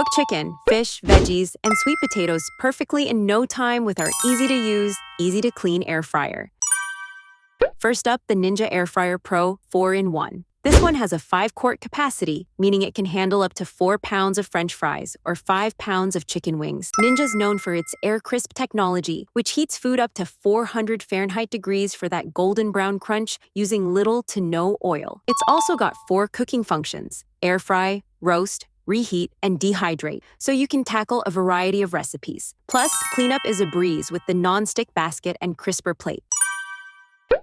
Cook chicken, fish, veggies, and sweet potatoes perfectly in no time with our easy-to-use, easy-to-clean air fryer. First up, the Ninja Air Fryer Pro 4-in-1. This one has a 5-quart capacity, meaning it can handle up to 4 pounds of French fries or 5 pounds of chicken wings. Ninja's known for its air crisp technology, which heats food up to 400 Fahrenheit degrees for that golden brown crunch using little to no oil. It's also got 4 cooking functions: air fry, roast, reheat, and dehydrate, so you can tackle a variety of recipes. Plus, cleanup is a breeze with the non-stick basket and crisper plate.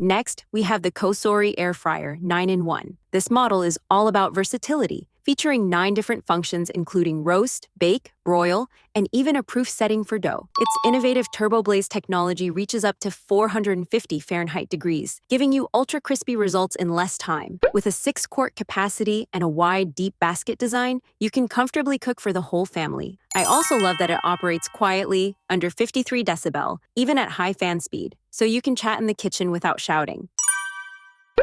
Next, we have the Cosori Air Fryer 9-in-1. This model is all about versatility, featuring 9 different functions including roast, bake, broil, and even a proof setting for dough. Its innovative turbo-blaze technology reaches up to 450 Fahrenheit degrees, giving you ultra-crispy results in less time. With a 6-quart capacity and a wide, deep basket design, you can comfortably cook for the whole family. I also love that it operates quietly, under 53 decibel, even at high fan speed, so you can chat in the kitchen without shouting.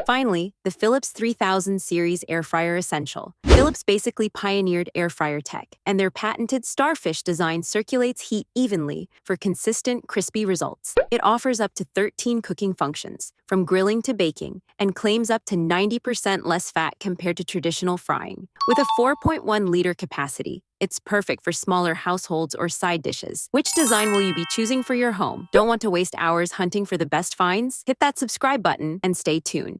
Finally, the Philips 3000 series air fryer essential. Philips basically pioneered air fryer tech, and their patented starfish design circulates heat evenly for consistent, crispy results. It offers up to 13 cooking functions, from grilling to baking, and claims up to 90% less fat compared to traditional frying. With a 4.1-liter capacity, it's perfect for smaller households or side dishes. Which design will you be choosing for your home? Don't want to waste hours hunting for the best finds? Hit that subscribe button and stay tuned.